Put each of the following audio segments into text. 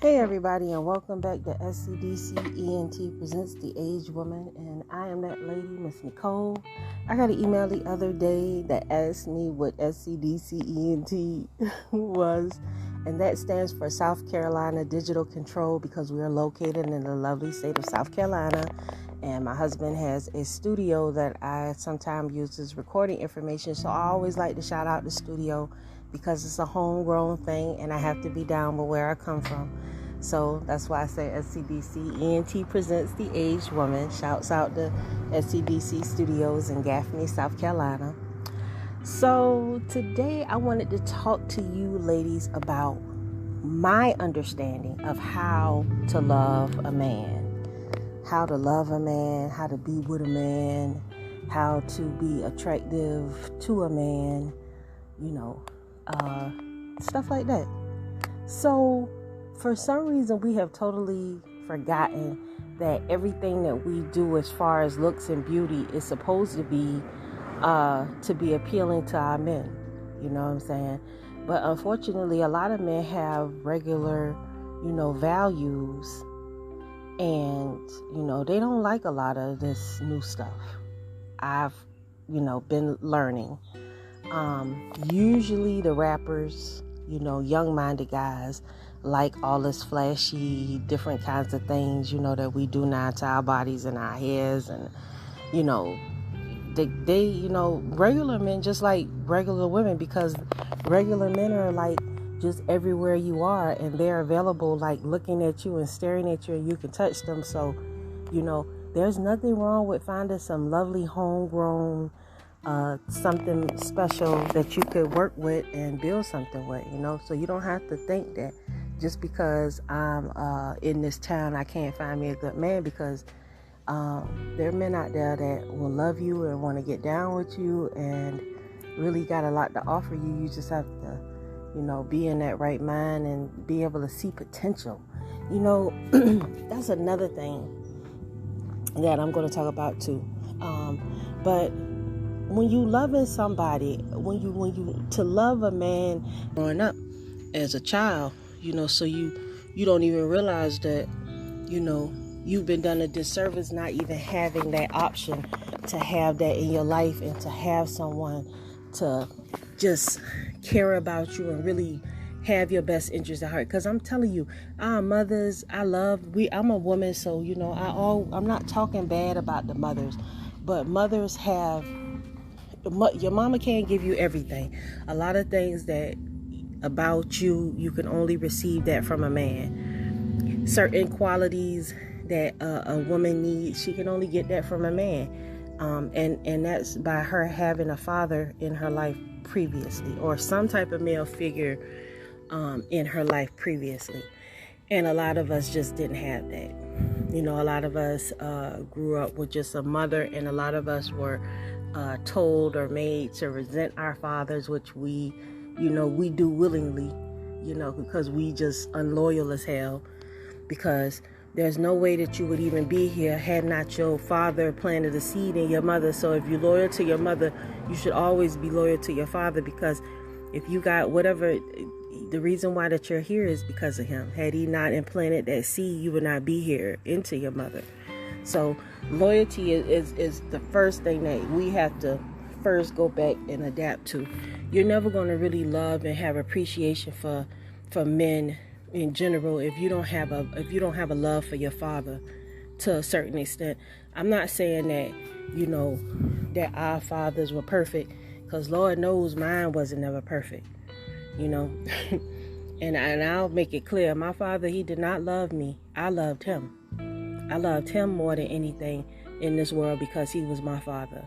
Hey everybody, and welcome back to SCDC ENT Presents The Aged Woman, and I am that lady, Miss Nicole. I got an email the other day that asked me what SCDC ENT was, and that stands for South Carolina Digital Control, because we are located in the lovely state of South Carolina, and my husband has a studio that I sometimes use as recording information, so I always like to shout out the studio because it's a homegrown thing and I have to be down with where I come from. So that's why I say SCDC ENT Presents The Aged Woman. Shouts out to SCDC Studios in Gaffney, South Carolina. So today I wanted to talk to you ladies about my understanding of how to love a man. How to love a man, how to be with a man, how to be attractive to a man, stuff like that. So for some reason we have totally forgotten that everything that we do as far as looks and beauty is supposed to be appealing to our men. You know what I'm saying? But unfortunately a lot of men have regular, values, and they don't like a lot of this new stuff. I've been learning. Usually the rappers, young-minded guys like all this flashy, different kinds of things, that we do now to our bodies and our hairs, and, they regular men just like regular women, because regular men are like just everywhere you are, and they're available, like looking at you and staring at you, and you can touch them. So, there's nothing wrong with finding some lovely homegrown something special that you could work with and build something with, so you don't have to think that just because I'm in this town I can't find me a good man, because there are men out there that will love you and want to get down with you and really got a lot to offer you. You just have to be in that right mind and be able to see potential. That's another thing that I'm going to talk about too. But when you loving somebody, when you to love a man growing up as a child, so you don't even realize that, you've been done a disservice not even having that option to have that in your life and to have someone to just care about you and really have your best interest at heart. Because I'm telling you, our mothers, I'm a woman, so I'm not talking bad about the mothers, but mothers have, your mama can't give you everything. A lot of things that about you can only receive that from a man. Certain qualities that a woman needs, she can only get that from a man. And that's by her having a father in her life previously, or some type of male figure in her life previously. And a lot of us just didn't have that. A lot of us grew up with just a mother, and a lot of us were told or made to resent our fathers, which we do willingly, because we just unloyal as hell, because there's no way that you would even be here had not your father planted a seed in your mother. So if you're loyal to your mother, you should always be loyal to your father, because if you got whatever, the reason why that you're here is because of him. Had he not implanted that seed, you would not be here into your mother. So loyalty is the first thing that we have to first go back and adapt to. You're never going to really love and have appreciation for men in general if you don't have a love for your father to a certain extent. I'm not saying that that our fathers were perfect, because Lord knows mine wasn't ever perfect, and I'll make it clear, my father, he did not love me. I loved him. I loved him more than anything in this world, because he was my father.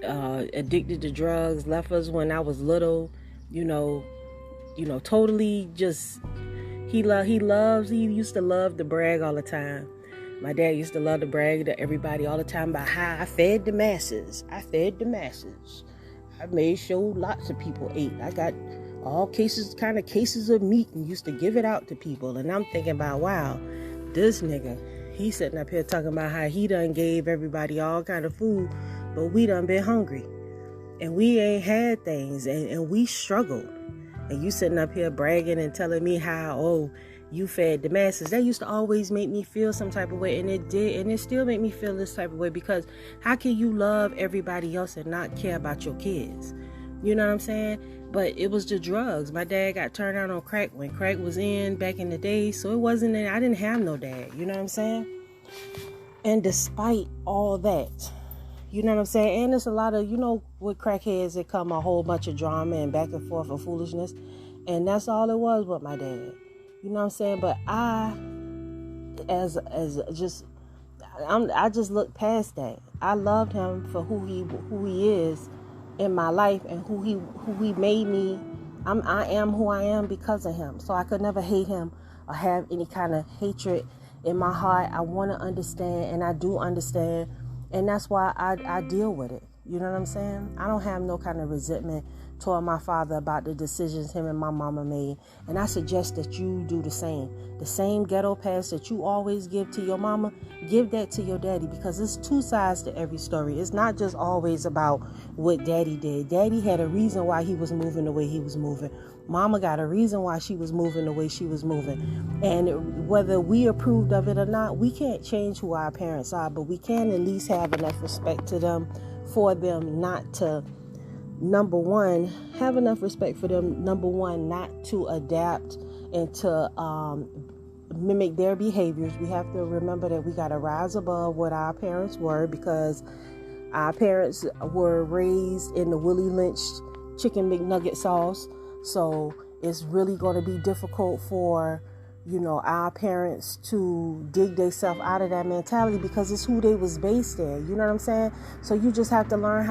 Addicted to drugs, left us when I was little, totally just, he used to love to brag all the time. My dad used to love to brag to everybody all the time about how I fed the masses. I made sure lots of people ate. I got all cases of meat and used to give it out to people. And I'm thinking about, wow, this nigga, he's sitting up here talking about how he done gave everybody all kind of food, but we done been hungry. And we ain't had things, and we struggled. And you sitting up here bragging and telling me how, you fed the masses. That used to always make me feel some type of way, and it did, and it still make me feel this type of way, because how can you love everybody else and not care about your kids? You know what I'm saying? But it was the drugs. My dad got turned out on crack when crack was in back in the day, so it wasn't that I didn't have no dad. You know what I'm saying? And despite all that, you know what I'm saying? And there's a lot of, with crackheads, it come a whole bunch of drama and back and forth and foolishness. And that's all it was with my dad. You know what I'm saying? But I just looked past that. I loved him for who he is in my life, and who he made me. I am who I am because of him. So I could never hate him or have any kind of hatred in my heart. I want to understand, and I do understand. And that's why I deal with it. You know what I'm saying? I don't have no kind of resentment toward my father about the decisions him and my mama made. And I suggest that you do the same. The same ghetto pass that you always give to your mama, give that to your daddy, because there's two sides to every story. It's not just always about what daddy did. Daddy had a reason why he was moving the way he was moving. Mama got a reason why she was moving the way she was moving. And whether we approved of it or not, we can't change who our parents are, but we can at least have enough respect to them, for them not to, number one, have enough respect for them, number one, not to adapt and to mimic their behaviors. We have to remember that we got to rise above what our parents were, because our parents were raised in the Willie Lynch chicken McNugget sauce. So it's really going to be difficult for, our parents to dig themselves out of that mentality, because it's who they was based in. You know what I'm saying? So you just have to learn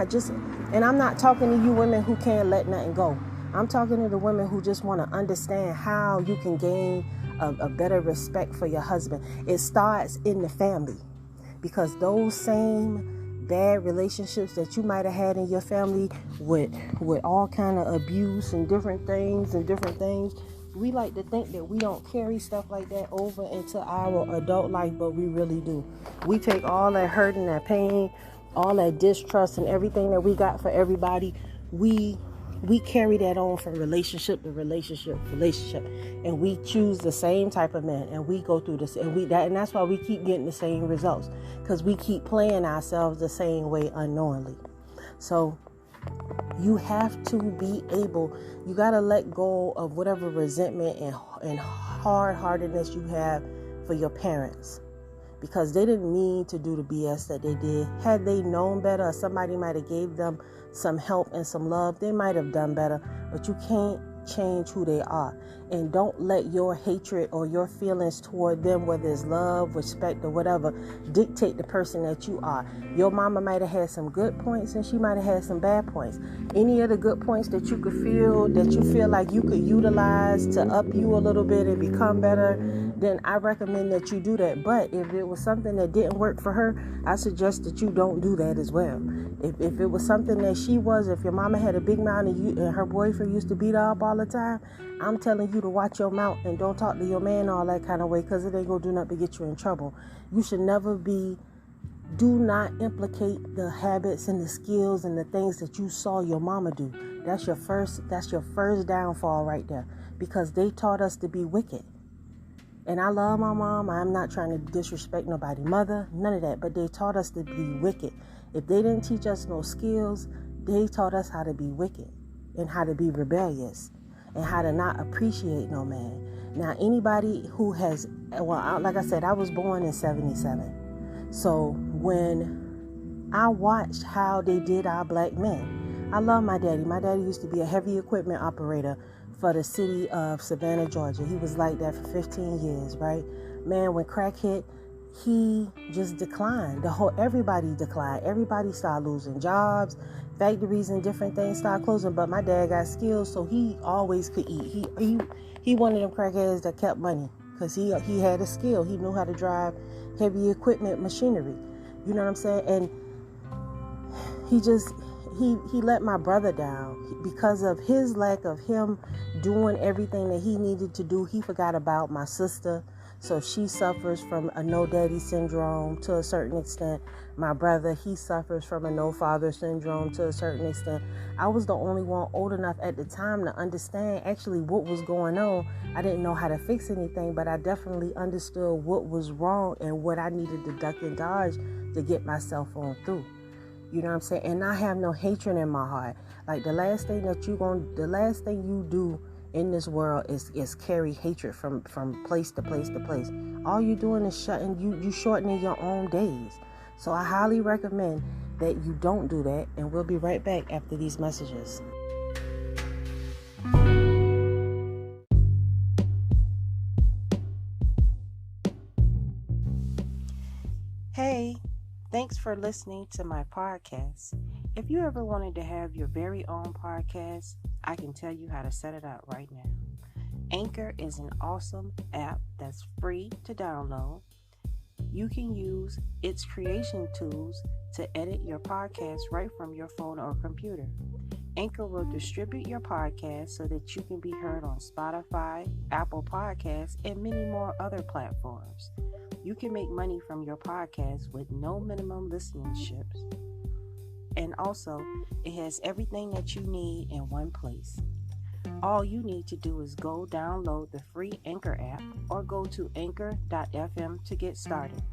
and I'm not talking to you women who can't let nothing go. I'm talking to the women who just want to understand how you can gain a better respect for your husband. It starts in the family, because those same bad relationships that you might have had in your family with all kind of abuse and different things, we like to think that we don't carry stuff like that over into our adult life, but we really do. We take all that hurt and that pain, all that distrust and everything that we got for everybody, we carry that on from relationship to relationship, and we choose the same type of men, and we go through this, and that's why we keep getting the same results, because we keep playing ourselves the same way unknowingly. So you have to be able, you got to let go of whatever resentment and hard-heartedness you have for your parents, because they didn't mean to do the BS that they did. Had they known better, or somebody might have gave them some help and some love, they might have done better. But you can't change who they are. And don't let your hatred or your feelings toward them, whether it's love, respect, or whatever, dictate the person that you are. Your mama might have had some good points, and she might have had some bad points. Any of the good points that you feel like you could utilize to up you a little bit and become better, then I recommend that you do that. But if it was something that didn't work for her, I suggest that you don't do that as well. If it was something that if your mama had a big mouth and her boyfriend used to beat her up all the time, I'm telling you to watch your mouth and don't talk to your man all that kind of way, because it ain't gonna do nothing to get you in trouble. You should never do not implicate the habits and the skills and the things that you saw your mama do. That's your first downfall right there, because they taught us to be wicked. And I love my mom. I'm not trying to disrespect nobody's mother, none of that, but they taught us to be wicked. If they didn't teach us no skills, they taught us how to be wicked and how to be rebellious and how to not appreciate no man. Now, anybody who like I said, I was born in 77. So when I watched how they did our black men, I love my daddy. My daddy used to be a heavy equipment operator for the city of Savannah, Georgia. He was like that for 15 years, right? Man, when crack hit, he just declined. Everybody declined. Everybody started losing jobs. Factories and different things started closing. But my dad got skills, so he always could eat. He one of them crackheads that kept money, because he had a skill. He knew how to drive heavy equipment machinery. You know what I'm saying? And he let my brother down because of his lack of him doing everything that he needed to do. He forgot about my sister. So she suffers from a no daddy syndrome to a certain extent. My brother, he suffers from a no father syndrome to a certain extent. I was the only one old enough at the time to understand actually what was going on. I didn't know how to fix anything, but I definitely understood what was wrong and what I needed to duck and dodge to get myself on through. You know what I'm saying? And I have no hatred in my heart. Like the last thing you do in this world is carry hatred from place to place to place. All you doing is you shortening your own days. So I highly recommend that you don't do that, and we'll be right back after these messages. Hey, thanks for listening to my podcast. If you ever wanted to have your very own podcast, I can tell you how to set it up right now. Anchor is an awesome app that's free to download. You can use its creation tools to edit your podcast right from your phone or computer. Anchor will distribute your podcast so that you can be heard on Spotify, Apple Podcasts, and many more other platforms. You can make money from your podcast with no minimum listenerships. And also, it has everything that you need in one place. All you need to do is go download the free Anchor app or go to anchor.fm to get started.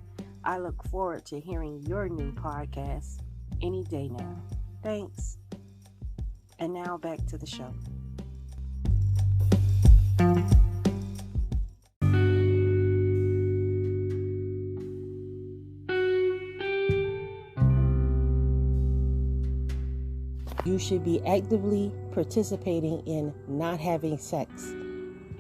I look forward to hearing your new podcast any day now. Thanks. And now back to the show. You should be actively participating in not having sex,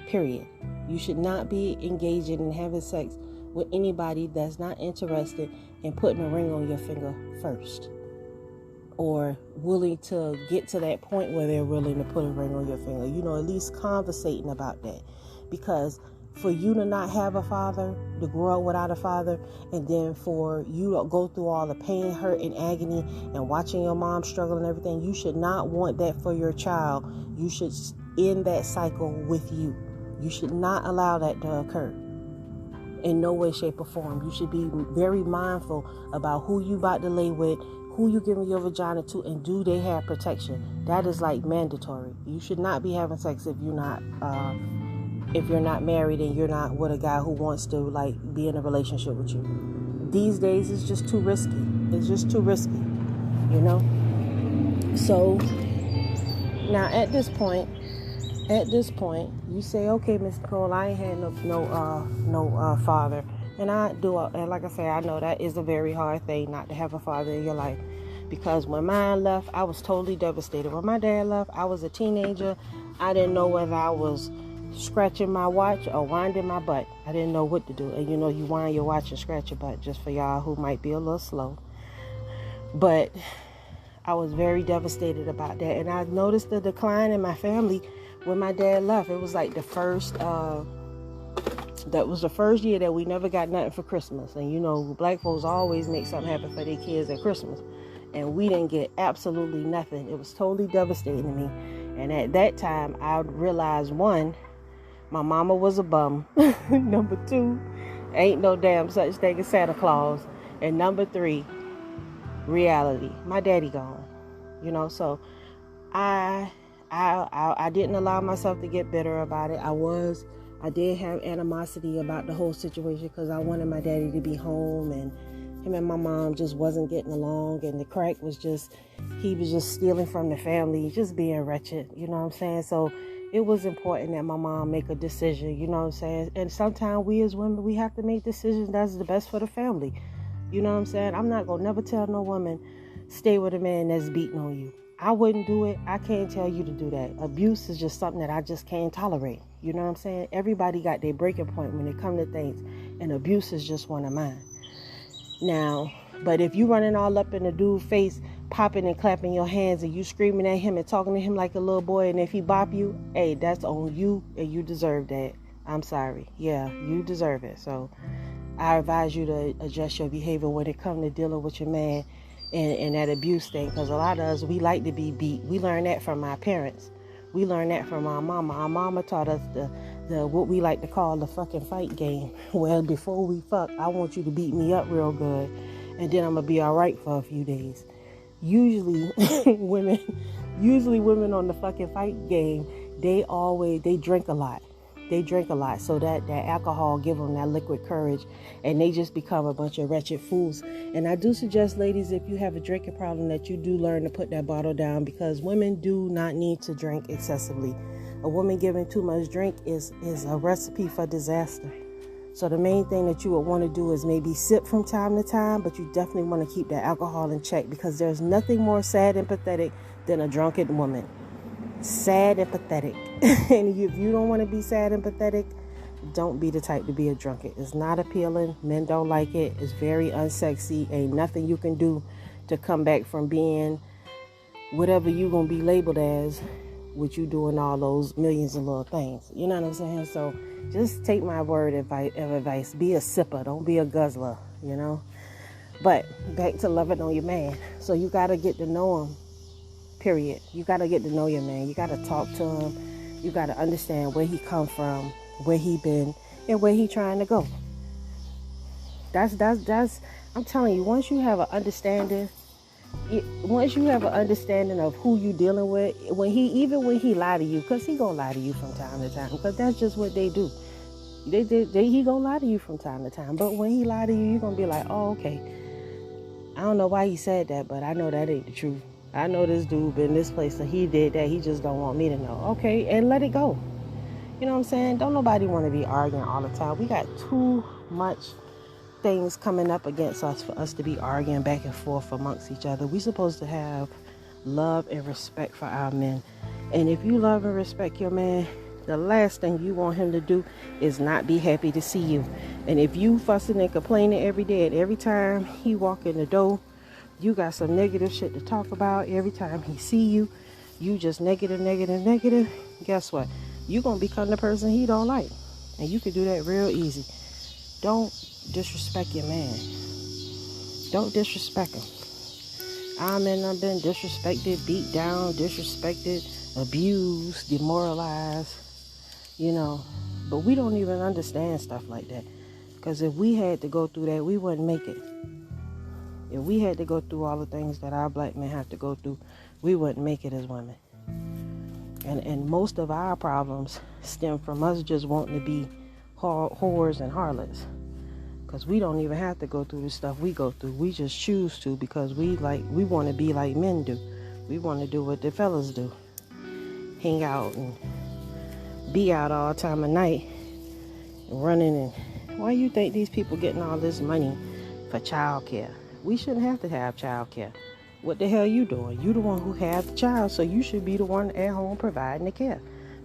period. You should not be engaging in having sex with anybody that's not interested in putting a ring on your finger first, or willing to get to that point where they're willing to put a ring on your finger. At least conversating about that. Because for you to not have a father, to grow up without a father, and then for you to go through all the pain, hurt, and agony, and watching your mom struggle and everything, you should not want that for your child. You should end that cycle with you. You should not allow that to occur in no way, shape, or form. You should be very mindful about who you about to lay with, who you giving your vagina to, and do they have protection. That is like mandatory. You should not be having sex if you're not married and you're not with a guy who wants to be in a relationship with you. These days it's just too risky. It's just too risky, So now at this point, you say, okay, Miss Nicole, I ain't had no father, and I do. And like I say, I know that is a very hard thing not to have a father in your life, because when mine left, I was totally devastated. When my dad left, I was a teenager. I didn't know whether I was scratching my watch or winding my butt. I didn't know what to do. And you wind your watch and scratch your butt, just for y'all who might be a little slow. But I was very devastated about that, and I noticed the decline in my family when my dad left. It was like that was the first year that we never got nothing for Christmas. And black folks always make something happen for their kids at Christmas, and we didn't get absolutely nothing. It was totally devastating to me. And at that time, I realized, one, my mama was a bum. Number two, ain't no damn such thing as Santa Claus. And number three, reality. My daddy gone. So I didn't allow myself to get bitter about it. I did have animosity about the whole situation, because I wanted my daddy to be home, and him and my mom just wasn't getting along, and the crack was he was just stealing from the family, just being wretched, you know what I'm saying? So it was important that my mom make a decision, you know what I'm saying? And sometimes we as women, we have to make decisions that's the best for the family. You know what I'm saying? I'm not going to never tell no woman, stay with a man that's beating on you. I wouldn't do it. I can't tell you to do that. Abuse is just something that I just can't tolerate. You know what I'm saying? Everybody got their breaking point when it comes to things, and abuse is just one of mine. Now, but if you running all up in the dude's face, popping and clapping your hands, and you screaming at him and talking to him like a little boy, and if he bop you, hey, that's on you, and you deserve that. I'm sorry. Yeah, you deserve it. So I advise you to adjust your behavior when it comes to dealing with your man and that abuse thing, because a lot of us, we like to be beat. We learned that from our parents. We learned that from our mama. Our mama taught us what we like to call the fucking fight game. Well, before we fuck, I want you to beat me up real good, and then I'm gonna be all right for a few days. Usually women on the fucking fight game, they drink a lot. So that alcohol give them that liquid courage, and they just become a bunch of wretched fools. And I do suggest, ladies, if you have a drinking problem, that you do learn to put that bottle down, because women do not need to drink excessively. A woman giving too much drink is a recipe for disaster. So the main thing that you would want to do is maybe sip from time to time, but you definitely want to keep that alcohol in check, because there's nothing more sad and pathetic than a drunken woman. Sad and pathetic. And if you don't want to be sad and pathetic, don't be the type to be a drunkard. It's not appealing. Men don't like it. It's very unsexy. Ain't nothing you can do to come back from being whatever you're going to be labeled as, with you doing all those millions of little things. You know what I'm saying? So just take my word of advice. Be a sipper. Don't be a guzzler, you know? But back to loving on your man. So you got to get to know him, period. You got to get to know your man. You got to talk to him. You got to understand where he come from, where he been, and where he trying to go. That's I'm telling you, once you have an understanding of who you dealing with, when he lie to you, because he gonna lie to you from time to time, because that's just what they do. He gonna lie to you from time to time, but when he lie to you, you're gonna be like, oh, okay, I don't know why he said that, but I know that ain't the truth. I know this dude been this place and he did that. He just don't want me to know. Okay, and let it go. You know what I'm saying? Don't nobody want to be arguing all the time. We got too much things coming up against us for us to be arguing back and forth amongst each other. We supposed to have love and respect for our men. And if you love and respect your man, the last thing you want him to do is not be happy to see you. And if you fussing and complaining every day and every time he walk in the door, you got some negative shit to talk about. Every time he see you, you just negative. Guess what? You're going to become the person he don't like. And you can do that real easy. Don't disrespect your man. Don't disrespect him. I've been disrespected, beat down, disrespected, abused, demoralized, you know. But we don't even understand stuff like that. Because if we had to go through that, we wouldn't make it. If we had to go through all the things that our black men have to go through, we wouldn't make it as women. And most of our problems stem from us just wanting to be whores and harlots. Because we don't even have to go through the stuff we go through. We just choose to, because we want to be like men do. We want to do what the fellas do. Hang out and be out all time of night, running. And why you think these people getting all this money for child care? We shouldn't have to have child care. What the hell you doing? You the one who have the child, so you should be the one at home providing the care.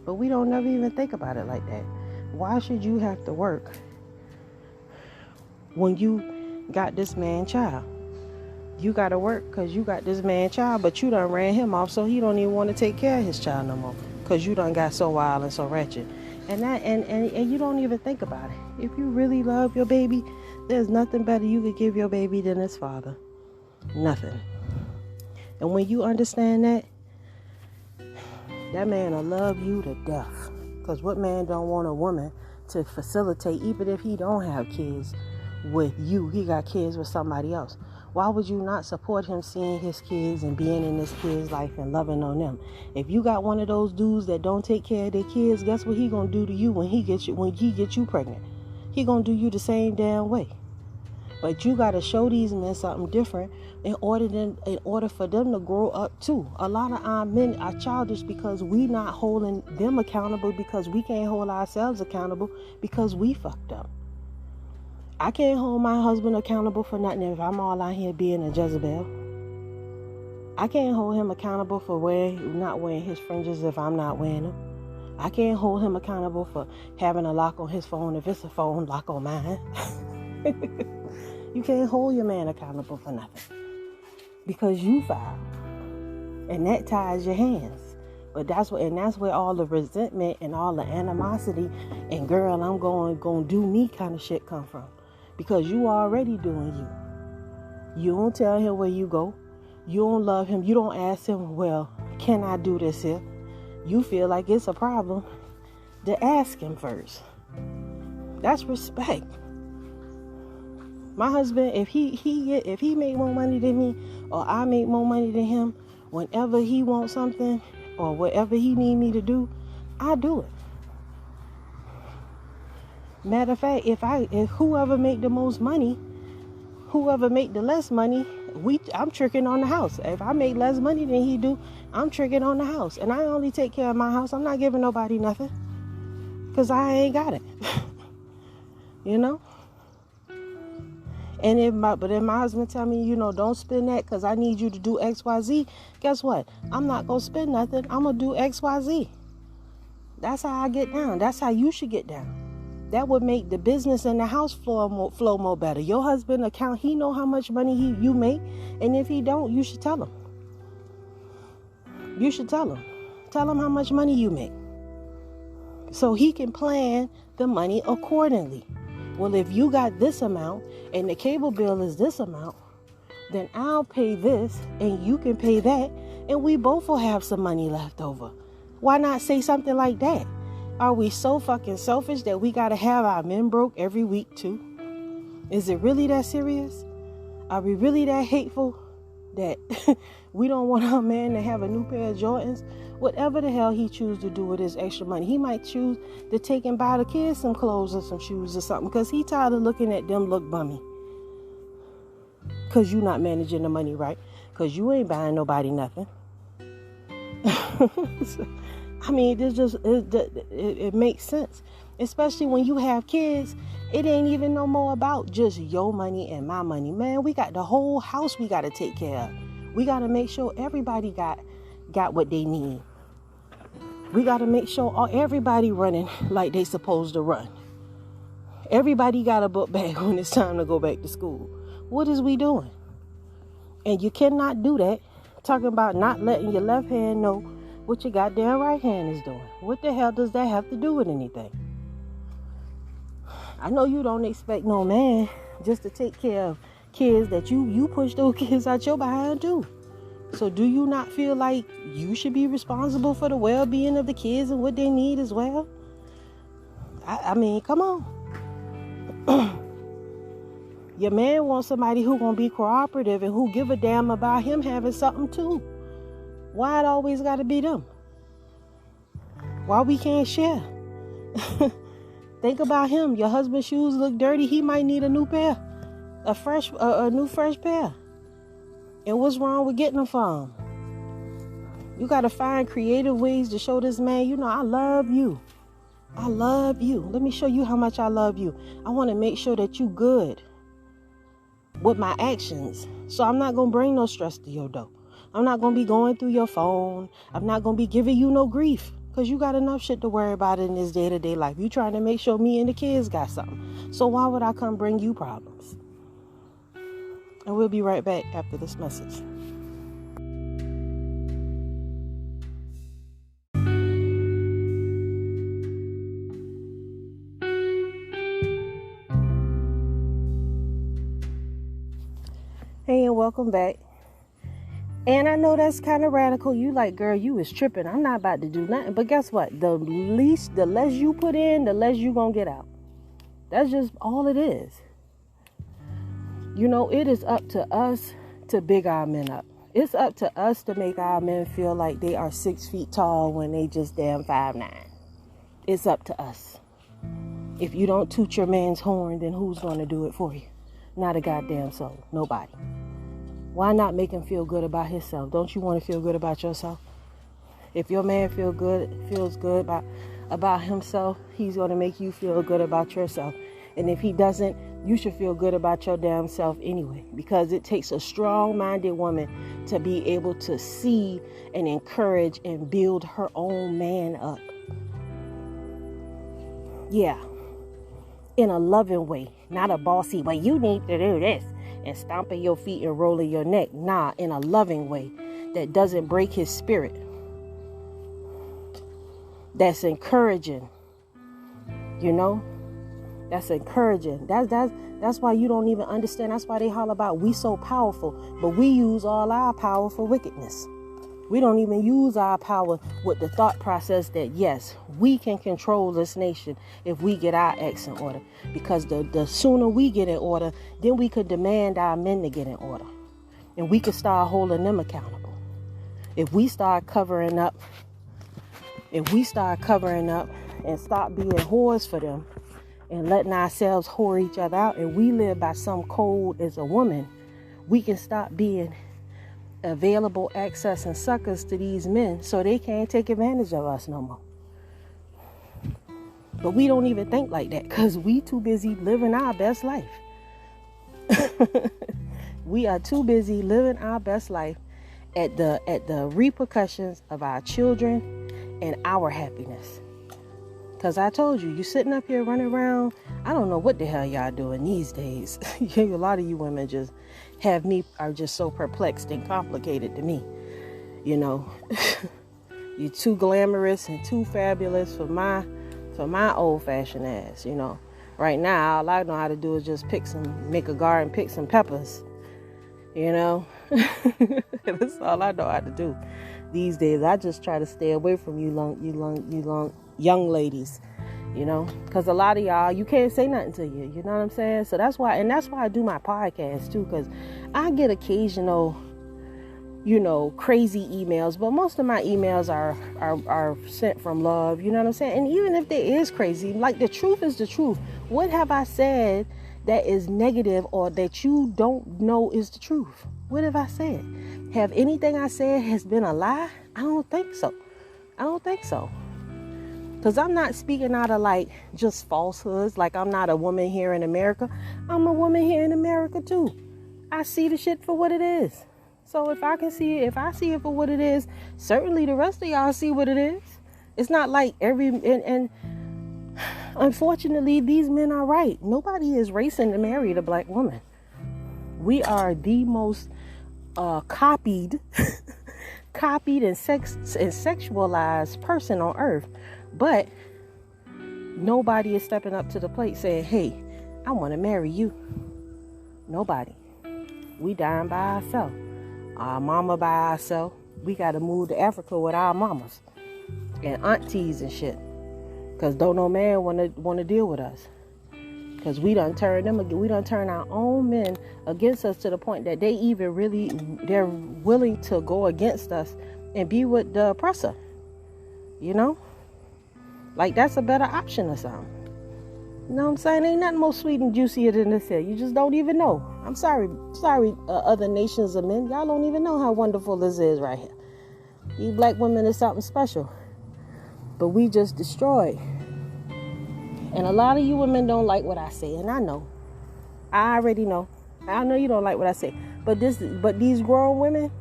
But we don't never even think about it like that. Why should you have to work when you got this man child? You got to work because you got this man child, but you done ran him off, so he don't even want to take care of his child no more, because you done got so wild and so wretched. And you don't even think about it. If you really love your baby, there's nothing better you could give your baby than his father. Nothing. And when you understand that, that man will love you to death. Because what man don't want a woman to facilitate, even if he don't have kids with you, he got kids with somebody else? Why would you not support him seeing his kids and being in his kids' life and loving on them? If you got one of those dudes that don't take care of their kids, guess what he gonna do to you when he gets you pregnant? He gonna do you the same damn way. But you gotta show these men something different in order for them to grow up too. A lot of our men are childish because we not holding them accountable, because we can't hold ourselves accountable because we fucked up. I can't hold my husband accountable for nothing if I'm all out here being a Jezebel. I can't hold him accountable for not wearing his fringes if I'm not wearing them. I can't hold him accountable for having a lock on his phone if it's a phone lock on mine. You can't hold your man accountable for nothing because you filed, and that ties your hands. But that's where all the resentment and all the animosity and girl, I'm going do me kind of shit come from. Because you already doing you. You don't tell him where you go. You don't love him. You don't ask him, well, can I do this here? You feel like it's a problem. to ask him first. That's respect. My husband, if he make more money than me, or I make more money than him, whenever he wants something or whatever he need me to do, I do it. Matter of fact, if whoever make the most money, whoever make the less money, I'm tricking on the house. If I make less money than he do, I'm tricking on the house. And I only take care of my house. I'm not giving nobody nothing, because I ain't got it. You know? And if my husband tell me, don't spend that because I need you to do X, Y, Z, guess what? I'm not going to spend nothing. I'm going to do X, Y, Z. That's how I get down. That's how you should get down. That would make the business and the house flow more better. Your husband account, he know how much money you make. And if he don't, you should tell him. You should tell him. Tell him how much money you make, so he can plan the money accordingly. Well, if you got this amount and the cable bill is this amount, then I'll pay this and you can pay that, and we both will have some money left over. Why not say something like that? Are we so fucking selfish that we got to have our men broke every week too? Is it really that serious? Are we really that hateful that we don't want our man to have a new pair of Jordans? Whatever the hell he choose to do with his extra money. He might choose to take and buy the kids some clothes or some shoes or something, because he tired of looking at them look bummy. Because you not managing the money right. Because you ain't buying nobody nothing. I mean, it makes sense. Especially when you have kids, it ain't even no more about just your money and my money. Man, we got the whole house we got to take care of. We got to make sure everybody got what they need. We got to make sure everybody running like they supposed to run. Everybody got a book bag when it's time to go back to school. What is we doing? And you cannot do that talking about not letting your left hand know what your goddamn right hand is doing. What the hell does that have to do with anything? I know you don't expect no man just to take care of kids that you push those kids out your behind too. So do you not feel like you should be responsible for the well-being of the kids and what they need as well? I mean, come on. Your man wants somebody who gonna be cooperative and who give a damn about him having something too. Why it always gotta be them? Why we can't share? Think about him. Your husband's shoes look dirty. He might need a new pair, a new fresh pair. And what's wrong with getting them for him? You gotta find creative ways to show this man, I love you. I love you. Let me show you how much I love you. I want to make sure that you good with my actions. So I'm not going to bring no stress to your door. I'm not going to be going through your phone. I'm not going to be giving you no grief, because you got enough shit to worry about in this day-to-day life. You trying to make sure me and the kids got something. So why would I come bring you problems? And we'll be right back after this message. Hey, and welcome back. And I know that's kind of radical. You like, girl, you is tripping. I'm not about to do nothing. But guess what? The less you put in, the less you gonna get out. That's just all it is. It is up to us to big our men up. It's up to us to make our men feel like they are 6 feet tall when they just damn 5'9". It's up to us. If you don't toot your man's horn, then who's going to do it for you? Not a goddamn soul. Nobody. Why not make him feel good about himself? Don't you want to feel good about yourself? If your man feels good about himself, he's going to make you feel good about yourself. And if he doesn't, you should feel good about your damn self anyway, because it takes a strong-minded woman to be able to see and encourage and build her own man up. Yeah. In a loving way, not a bossy way. You need to do this and stomping your feet and rolling your neck. Nah, in a loving way that doesn't break his spirit. That's encouraging. That's encouraging. That's why you don't even understand. That's why they holler about we so powerful, but we use all our power for wickedness. We don't even use our power with the thought process that, yes, we can control this nation if we get our acts in order. Because the sooner we get in order, then we could demand our men to get in order. And we could start holding them accountable. If we start covering up and stop being whores for them and letting ourselves whore each other out, and we live by some code as a woman, we can stop being available access and suckers to these men so they can't take advantage of us no more. But we don't even think like that because we too busy living our best life. We are too busy living our best life at the repercussions of our children and our happiness. Because I told you sitting up here running around, I don't know what the hell y'all doing these days. A lot of you women just are just so perplexed and complicated to me. You know, you're too glamorous and too fabulous for my old-fashioned ass, you know. Right now, all I know how to do is just make a garden, pick some peppers, you know. That's all I know how to do these days. I just try to stay away from you young ladies, you know, because a lot of y'all, you can't say nothing to you, you know what I'm saying? So that's why I do my podcast too, because I get occasional, you know, crazy emails, but most of my emails are sent from love, you know what I'm saying? And even if there is crazy, like, the truth is the truth. What have I said that is negative or that you don't know is the truth? What have I said? Have anything I said has been a lie? I don't think so. Because I'm not speaking out of like just falsehoods. Like, I'm not a woman here in America. I'm a woman here in America too. I see the shit for what it is. So if I see it for what it is, certainly the rest of y'all see what it is. It's not like and unfortunately, these men are right. Nobody is racing to marry a black woman. We are the most copied and sexualized person on earth. But nobody is stepping up to the plate saying, hey, I want to marry you. Nobody. We dying by ourselves. Our mama by ourselves. We got to move to Africa with our mamas and aunties and shit. Because don't no man want to deal with us. Because we done turn our own men against us to the point that they're willing to go against us and be with the oppressor. You know? Like, that's a better option or something. You know what I'm saying? Ain't nothing more sweet and juicier than this here. You just don't even know. I'm sorry, other nations of men. Y'all don't even know how wonderful this is right here. You black women is something special. But we just destroyed. And a lot of you women don't like what I say. And I know. I already know. I know you don't like what I say. But these grown women,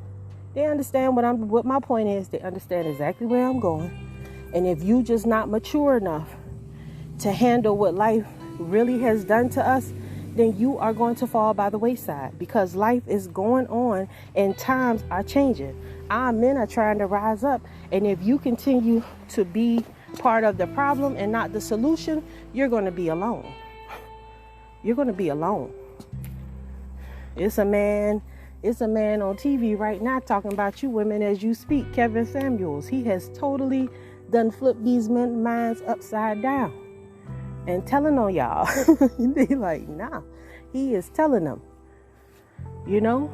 they understand what my point is. They understand exactly where I'm going. And if you just not mature enough to handle what life really has done to us, then you are going to fall by the wayside, because life is going on and times are changing. Our men are trying to rise up. And if you continue to be part of the problem and not the solution, you're going to be alone. You're going to be alone. It's a man on TV right now talking about you women as you speak, Kevin Samuels. He has totally done flipped these men's minds upside down and telling on y'all. They like, nah, he is telling them, you know,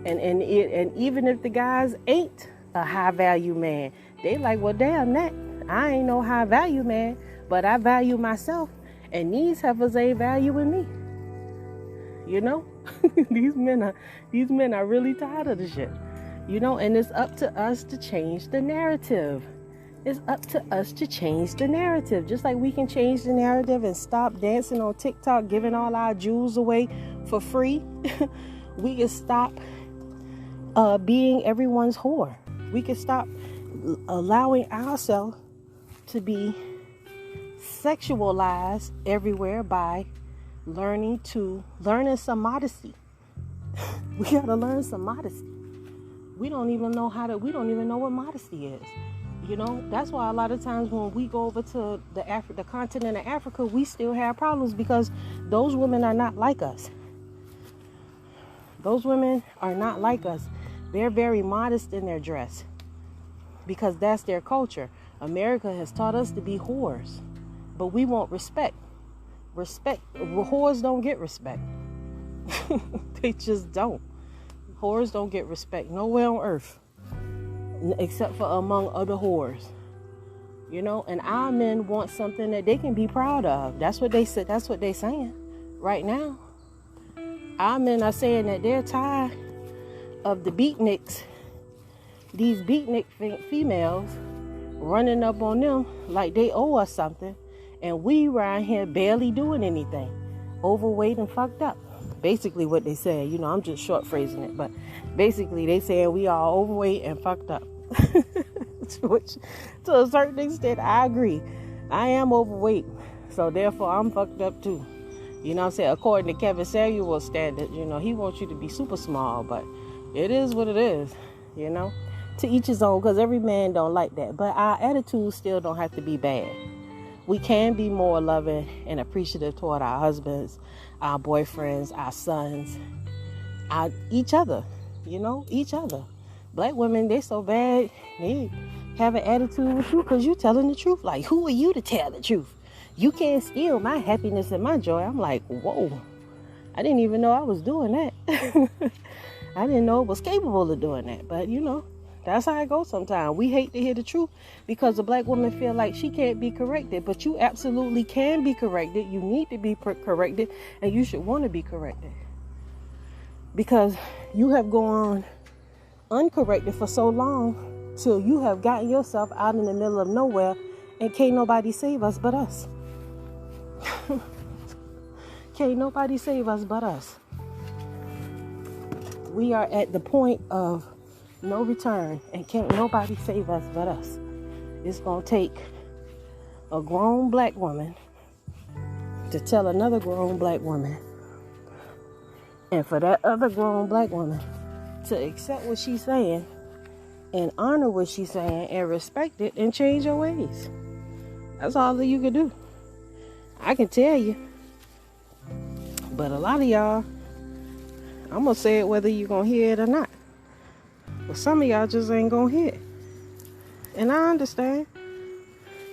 and even if the guys ain't a high value man, they like, well, damn that, I ain't no high value man, but I value myself, and these heifers ain't valuing me. You know, these men are really tired of the shit, you know, and it's up to us to change the narrative. It's up to us to change the narrative. Just like we can change the narrative and stop dancing on TikTok, giving all our jewels away for free. We can stop being everyone's whore. We can stop allowing ourselves to be sexualized everywhere by learning some modesty. We gotta learn some modesty. We don't even know what modesty is. You know, that's why a lot of times when we go over to the continent of Africa, we still have problems, because those women are not like us. Those women are not like us. They're very modest in their dress. because that's their culture. America has taught us to be whores, but we want respect. Whores don't get respect. They just don't. Whores don't get respect nowhere on earth, except for among other whores. And our men want something that they can be proud of. That's what they said. That's what they're saying right now. Our men are saying that they're tired of the beatniks, these beatnik females, running up on them like they owe us something, and we around here barely doing anything, overweight and fucked up. Basically what they said. I'm just short phrasing it, but basically they saying we are overweight and fucked up. Which, to a certain extent, I agree. I am overweight, so therefore I'm fucked up too. What I'm saying? According to Kevin Samuel's standard, he wants you to be super small, but it is what it is, To each his own, because every man don't like that. But our attitude still don't have to be bad. We can be more loving and appreciative toward our husbands, our boyfriends, our sons, each other, each other. Black women, they so bad, they have an attitude with you because you telling the truth. Like, who are you to tell the truth? You can't steal my happiness and my joy. I'm like, whoa, I didn't even know I was doing that. I didn't know I was capable of doing that. But, that's how it goes sometimes. We hate to hear the truth because the black woman feel like she can't be corrected. But you absolutely can be corrected. You need to be corrected, and you should want to be corrected. Because you have gone uncorrected for so long till you have gotten yourself out in the middle of nowhere and can't nobody save us but us. Can't nobody save us but us. We are at the point of no return, and can't nobody save us but us. It's going to take a grown black woman to tell another grown black woman, and for that other grown black woman to accept what she's saying and honor what she's saying and respect it and change your ways. That's all that you can do. I can tell you. But a lot of y'all, I'm going to say it whether you're going to hear it or not. But some of y'all just ain't going to hear it. And I understand.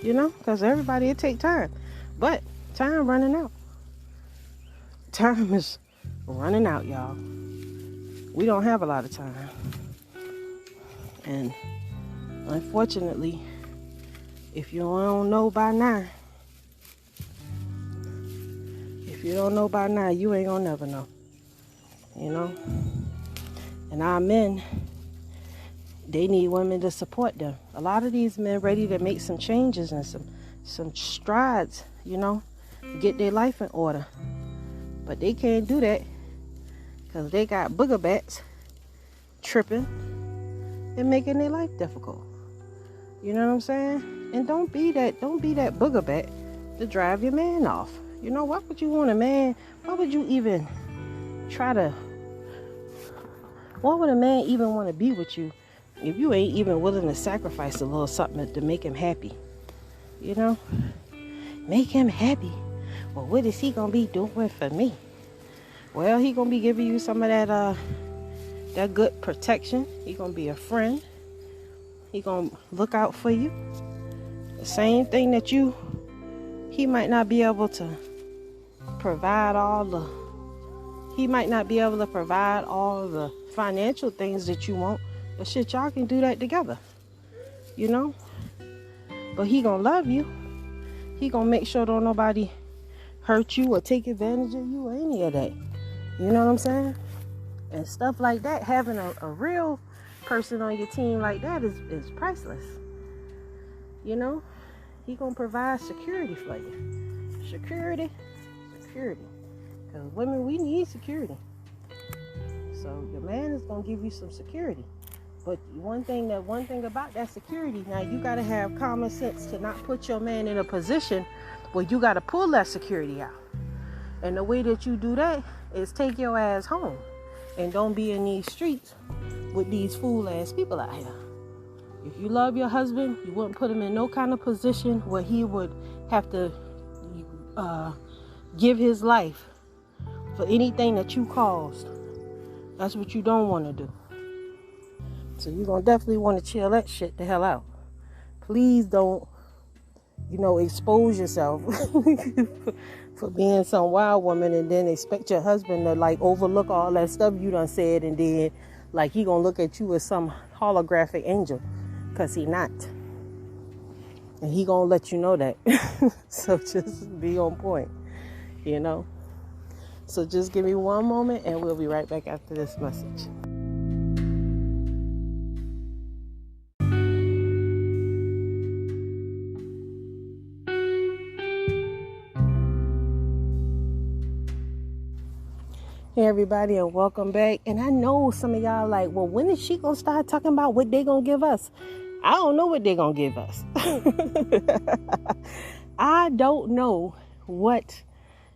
Because everybody, it take time. But time running out. Time is running out, y'all. We don't have a lot of time. And unfortunately, if you don't know by now, you ain't gonna never know. And our men, they need women to support them. A lot of these men ready to make some changes and some strides, get their life in order. But they can't do that because they got booger bats tripping and making their life difficult. You know what I'm saying? And don't be that booger bat to drive your man off. Why would you want a man? Why would you even why would a man even want to be with you if you ain't even willing to sacrifice a little something to make him happy? Make him happy. Well, what is he gonna be doing for me? Well, he gonna be giving you some of that good protection. He gonna be a friend. He gonna look out for you. The same thing that he might not be able to provide all the financial things that you want, but shit, y'all can do that together. But he gonna love you. He gonna make sure don't nobody hurt you or take advantage of you or any of that. You know what I'm saying? And stuff like that, having a real person on your team like that is priceless. He gonna provide security for you. Security. Because women, we need security. So your man is gonna give you some security. But one thing about that security, now you gotta have common sense to not put your man in a position where you gotta pull that security out. And the way that you do that is take your ass home and don't be in these streets with these fool ass people out here. If you love your husband, you wouldn't put him in no kind of position where he would have to give his life for anything that you caused. That's what you don't want to do. So you're going to definitely want to chill that shit the hell out. Please don't, expose yourself for being some wild woman and then expect your husband to like overlook all that stuff you done said, and then like he gonna look at you as some holographic angel, because he not. And he gonna let you know that. So just be on point, So just give me one moment and we'll be right back after this message. Hey everybody, and welcome back. And I know some of y'all like, well, when is she gonna start talking about what they gonna give us? I don't know what they gonna give us. I don't know what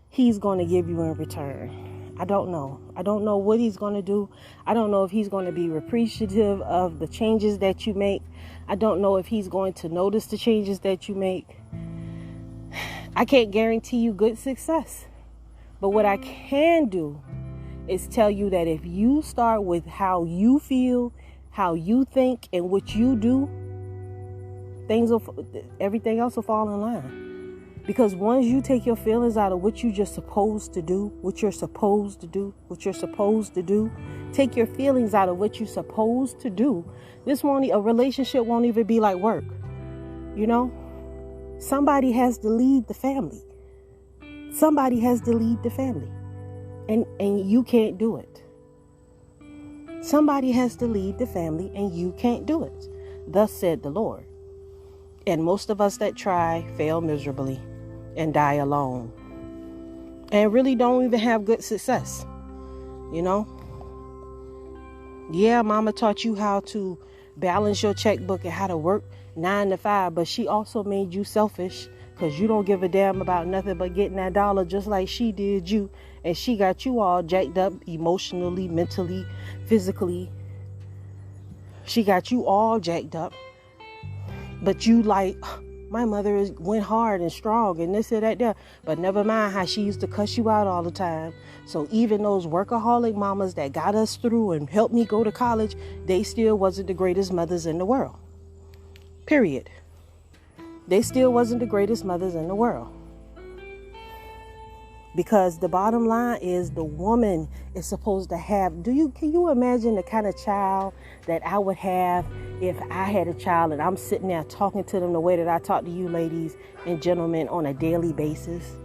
he's gonna give you in return. I don't know. I don't know what he's gonna do. I don't know if he's gonna be appreciative of the changes that you make. I don't know if he's going to notice the changes that you make. I can't guarantee you good success. But what I can do is tell you that if you start with how you feel, how you think, and what you do, everything else will fall in line. Because once you take your feelings out of what you're just supposed to do, take your feelings out of what you're supposed to do, a relationship won't even be like work. Somebody has to lead the family. And you can't do it. Somebody has to lead the family and you can't do it. Thus said the Lord. And most of us that try fail miserably and die alone. And really don't even have good success. Yeah, mama taught you how to balance your checkbook and how to work 9 to 5, but she also made you selfish. Because you don't give a damn about nothing but getting that dollar, just like she did you. And she got you all jacked up emotionally, mentally, physically. She got you all jacked up. But you like, my mother went hard and strong and this and that there. But never mind how she used to cuss you out all the time. So even those workaholic mamas that got us through and helped me go to college, they still wasn't the greatest mothers in the world. Period. They still wasn't the greatest mothers in the world. Because the bottom line is the woman is supposed to have, can you imagine the kind of child that I would have if I had a child and I'm sitting there talking to them the way that I talk to you ladies and gentlemen on a daily basis?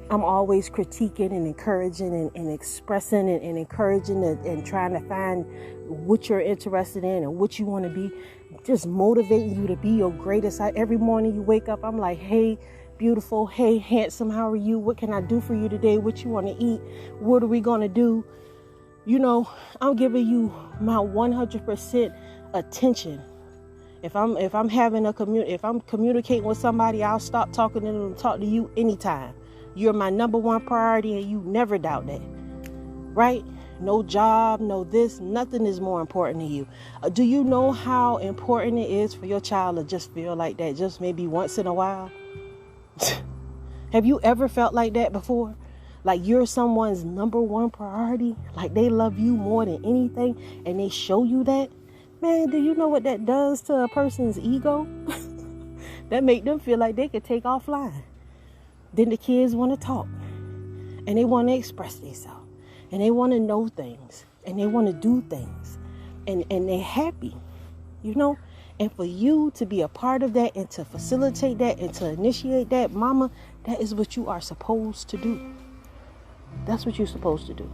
I'm always critiquing and encouraging and expressing and encouraging and trying to find what you're interested in and what you want to be. Just motivating you to be your greatest. Every morning you wake up, I'm like, hey, beautiful. Hey, handsome. How are you? What can I do for you today? What you want to eat? What are we going to do? I'm giving you my 100% attention. If I'm having if I'm communicating with somebody, I'll stop talking to them and talk to you anytime. You're my number one priority and you never doubt that. Right? No job, no this, nothing is more important to you. Do you know how important it is for your child to just feel like that, just maybe once in a while? Have you ever felt like that before? Like you're someone's number one priority? Like they love you more than anything and they show you that? Man, do you know what that does to a person's ego? That make them feel like they could take off flying. Then the kids want to talk and they want to express themselves. And they want to know things. And they want to do things. And they're happy. And for you to be a part of that and to facilitate that and to initiate that, mama, that is what you are supposed to do. That's what you're supposed to do.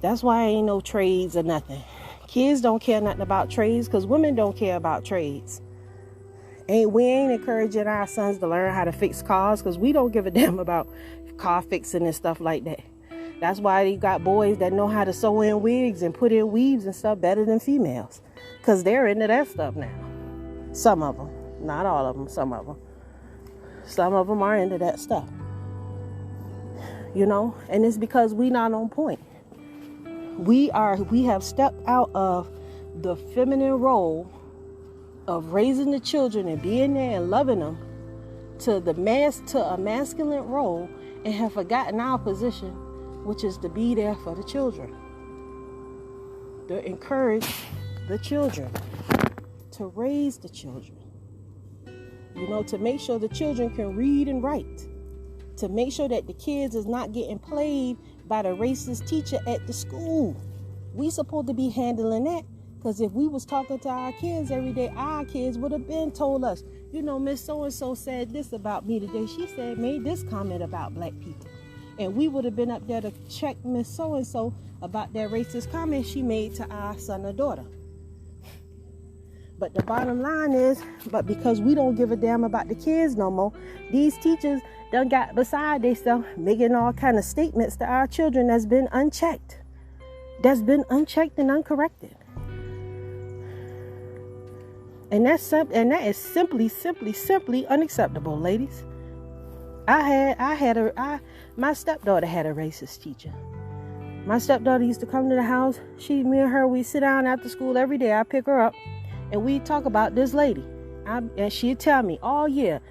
That's why ain't no trades or nothing. Kids don't care nothing about trades because women don't care about trades. We ain't encouraging our sons to learn how to fix cars because we don't give a damn about car fixing and stuff like that. That's why you got boys that know how to sew in wigs and put in weaves and stuff better than females. Because they're into that stuff now. Some of them. Not all of them. Some of them. Some of them are into that stuff. And it's because we not on point. We have stepped out of the feminine role of raising the children and being there and loving them to a masculine role and have forgotten our position, which is to be there for the children. To encourage the children, to raise the children, to make sure the children can read and write, to make sure that the kids is not getting played by the racist teacher at the school. We supposed to be handling that, because if we was talking to our kids every day, our kids would have been told us, Miss So-and-so said this about me today. She made this comment about black people. And we would have been up there to check Miss So-and-so about that racist comment she made to our son or daughter. But the bottom line is, because we don't give a damn about the kids no more, these teachers done got beside themselves making all kind of statements to our children that's been unchecked. And uncorrected. And that is simply unacceptable, ladies. My stepdaughter had a racist teacher. My stepdaughter used to come to the house. Me and her, we sit down after school every day. I pick her up and we talk about this lady. And she'd tell me all year,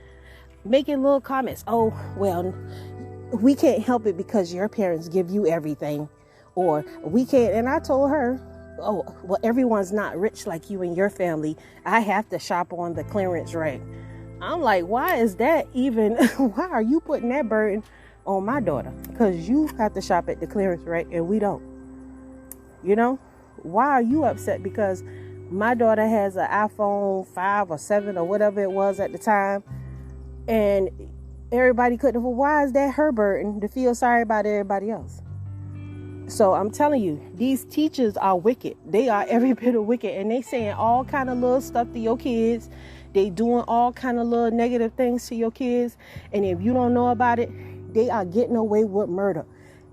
making little comments. Oh, well, we can't help it because your parents give you everything. Or we can't. And I told her, oh, well, everyone's not rich like you and your family. I have to shop on the clearance rack. I'm like, why is that even? Why are you putting that burden on my daughter? Because you have to shop at the clearance rack and we don't. Why are you upset? Because my daughter has an iPhone 5 or 7 or whatever it was at the time. And everybody couldn't afford. Why is that her burden to feel sorry about everybody else? So I'm telling you, these teachers are wicked. They are every bit of wicked. And they saying all kind of little stuff to your kids. They doing all kind of little negative things to your kids. And if you don't know about it, they are getting away with murder.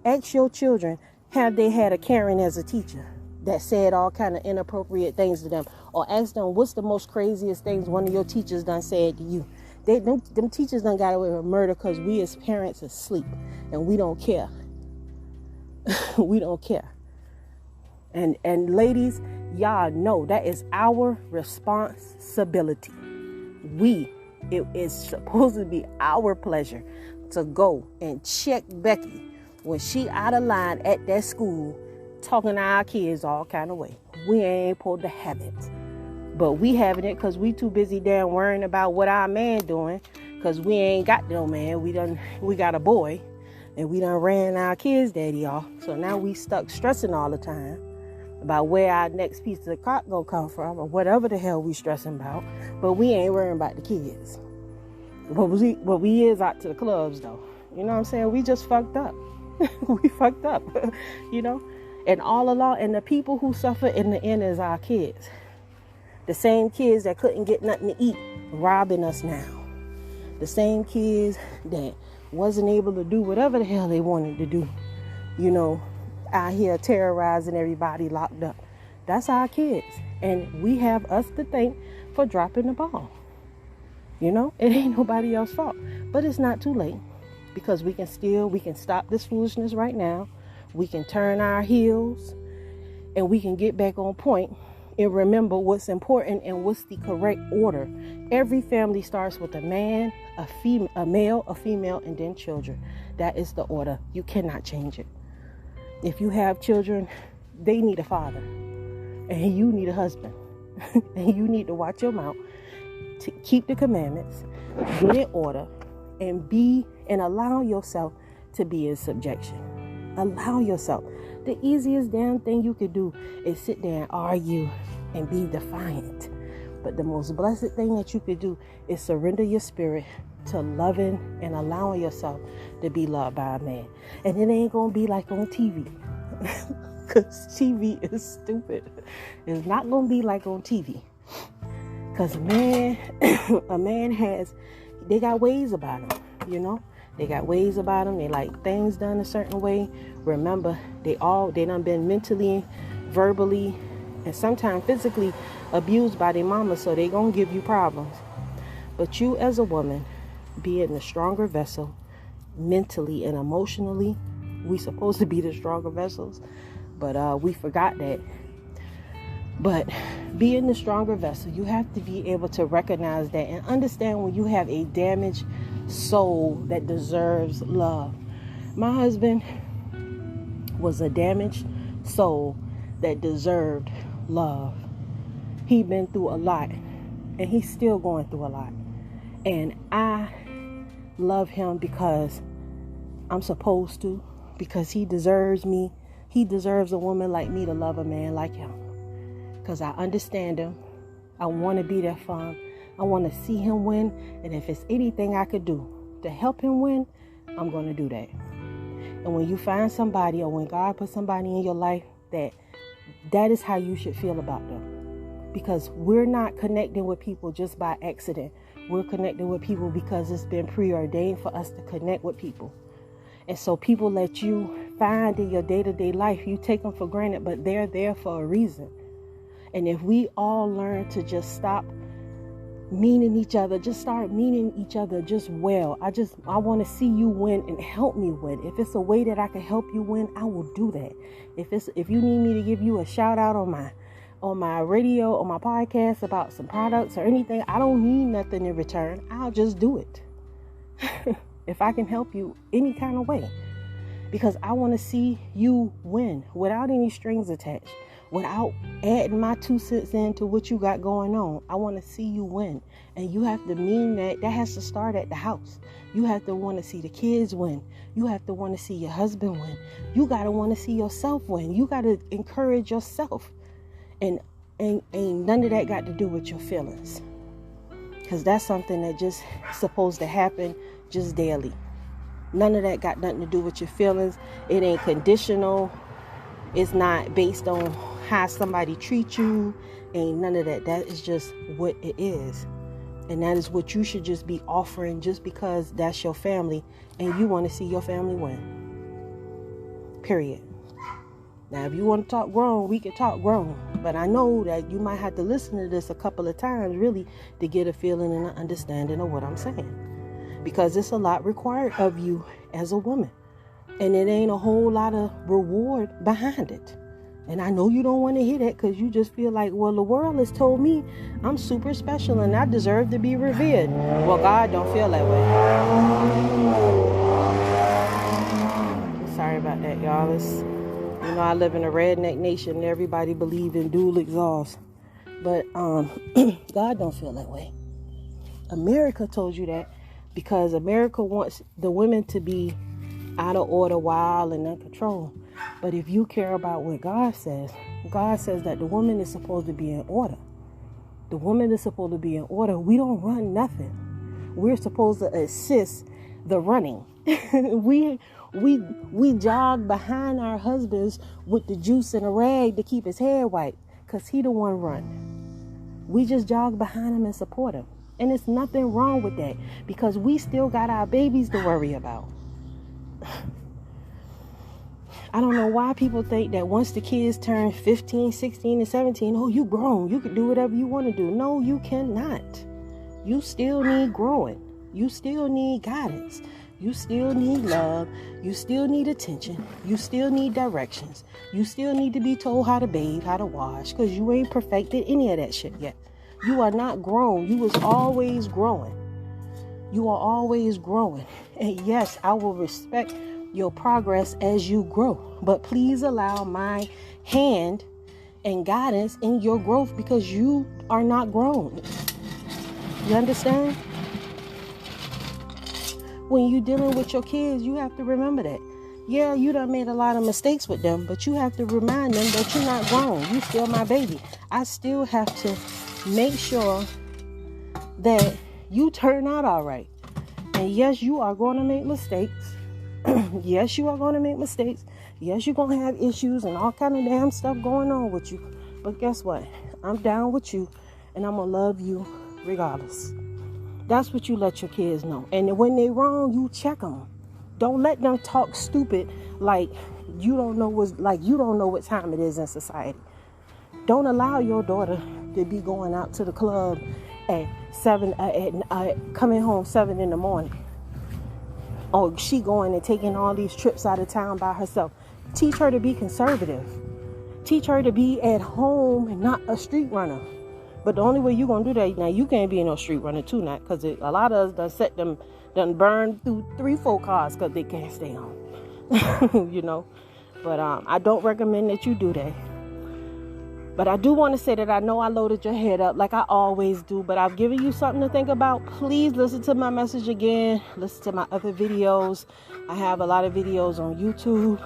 Ask your children, have they had a Karen as a teacher that said all kind of inappropriate things to them? Or ask them, what's the most craziest things one of your teachers done said to you? Them teachers done got away with murder because we as parents are asleep and we don't care. We don't care. And ladies, y'all know that is our responsibility. It is supposed to be our pleasure to go and check Becky when she out of line at that school talking to our kids all kind of way. We ain't supposed to have it. But we having it because we too busy damn worrying about what our man doing, because we ain't got no man. We got a boy. And we done ran our kids' daddy off. So now we stuck stressing all the time about where our next piece of the clock gonna come from or whatever the hell we stressing about. But we ain't worrying about the kids. But we is out to the clubs though. You know what I'm saying? We just fucked up. We fucked up. And all along, and the people who suffer in the end is our kids. The same kids that couldn't get nothing to eat, robbing us now. The same kids that wasn't able to do whatever the hell they wanted to do, out here terrorizing everybody locked up. That's our kids. And we have us to thank for dropping the ball. It ain't nobody else's fault. But it's not too late, because we can stop this foolishness right now. We can turn our heels and we can get back on point and remember what's important and what's the correct order. Every family starts with a man, a male, a female, and then children. That is the order. You cannot change it. If you have children, they need a father, and you need a husband, and you need to watch your mouth, to keep the commandments, get in order, and allow yourself to be in subjection. Allow yourself. The easiest damn thing you could do is sit there and argue and be defiant. But the most blessed thing that you could do is surrender your spirit to loving and allowing yourself to be loved by a man. And it ain't going to be like on TV. Because TV is stupid. It's not going to be like on TV. Because a man they got ways about him, They got ways about them. They like things done a certain way. Remember, they done been mentally, verbally, and sometimes physically abused by their mama, so they gonna give you problems. But you as a woman, being the stronger vessel, mentally and emotionally, we supposed to be the stronger vessels, but we forgot that. But being the stronger vessel, you have to be able to recognize that and understand when you have a damaged soul that deserves love. My husband was a damaged soul that deserved love. He's been through a lot, and he's still going through a lot. And I love him because I'm supposed to, because he deserves me. He deserves a woman like me to love a man like him, because I understand him. I want to be there for him. I want to see him win. And if it's anything I could do to help him win, I'm going to do that. And when you find somebody, or when God puts somebody in your life, that is how you should feel about them. Because we're not connecting with people just by accident. We're connecting with people because it's been preordained for us to connect with people. And so people that you find in your day-to-day life, you take them for granted, but they're there for a reason. And if we all learn to just stop meaning each other, just start meaning each other just well. I want to see you win and help me win. If it's a way that I can help you win, I will do that. If you need me to give you a shout out on my radio, on my podcast about some products or anything, I don't need nothing in return. I'll just do it. If I can help you any kind of way, because I want to see you win without any strings attached. Without adding my 2 cents into what you got going on. I want to see you win. And you have to mean that. That has to start at the house. You have to want to see the kids win. You have to want to see your husband win. You got to want to see yourself win. You got to encourage yourself. And ain't none of that got to do with your feelings. Because that's something that just supposed to happen just daily. None of that got nothing to do with your feelings. It ain't conditional. It's not based on how somebody treats you. Ain't none of that. That is just what it is. And that is what you should just be offering, just because that's your family and you want to see your family win. Period. Now, if you want to talk grown, we can talk grown. But I know that you might have to listen to this a couple of times really to get a feeling and an understanding of what I'm saying. Because it's a lot required of you as a woman. And it ain't a whole lot of reward behind it. And I know you don't want to hear that, because you just feel like, well, the world has told me I'm super special and I deserve to be revered. Well, God don't feel that way. Sorry about that, y'all. I live in a redneck nation and everybody believe in dual exhaust. But God don't feel that way. America told you that because America wants the women to be out of order, wild, and uncontrolled. But if you care about what God says that the woman is supposed to be in order. The woman is supposed to be in order. We don't run nothing. We're supposed to assist the running. we jog behind our husbands with the juice and a rag to keep his hair white, because he the one run. We just jog behind him and support him. And there's nothing wrong with that, because we still got our babies to worry about. I don't know why people think that once the kids turn 15, 16, and 17, oh, you grown. You can do whatever you want to do. No, you cannot. You still need growing. You still need guidance. You still need love. You still need attention. You still need directions. You still need to be told how to bathe, how to wash, because you ain't perfected any of that shit yet. You are not grown. You was always growing. You are always growing. And yes, I will respect your progress as you grow. But please allow my hand and guidance in your growth, because you are not grown. You understand? When you're dealing with your kids, you have to remember that. Yeah, you done made a lot of mistakes with them, but you have to remind them that you're not grown. You still my baby. I still have to make sure that you turn out all right. And yes, you are going to make mistakes. Yes, you are going to make mistakes. Yes, you're going to have issues and all kind of damn stuff going on with you. But guess what? I'm down with you, and I'm going to love you regardless. That's what you let your kids know. And when they're wrong, you check them. Don't let them talk stupid like you don't know what time it is in society. Don't allow your daughter to be going out to the club at 7 coming home 7 in the morning. Or she going and taking all these trips out of town by herself. Teach her to be conservative. Teach her to be at home and not a street runner. But the only way you're going to do that, now you can't be no street runner too, not, because a lot of us done burned through 3-4 cars because they can't stay home. But I don't recommend that you do that. But I do want to say that I know I loaded your head up like I always do, but I've given you something to think about. Please listen to my message again. Listen to my other videos. I have a lot of videos on YouTube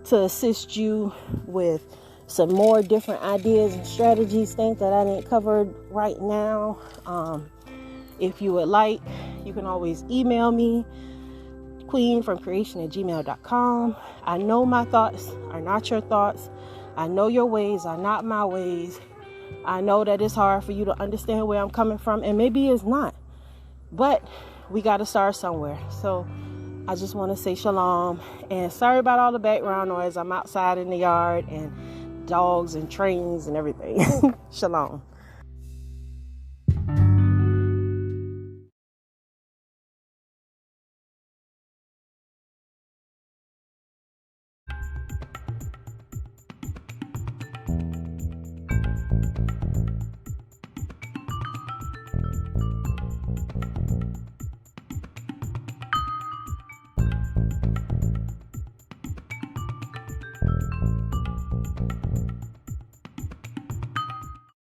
to assist you with some more different ideas and strategies, things that I didn't cover right now. If you would like, you can always email me, queenfromcreation@gmail.com. I know my thoughts are not your thoughts. I know your ways are not my ways. I know that it's hard for you to understand where I'm coming from, and maybe it's not. But we got to start somewhere. So I just want to say shalom. And sorry about all the background noise. I'm outside in the yard and dogs and trains and everything. Shalom.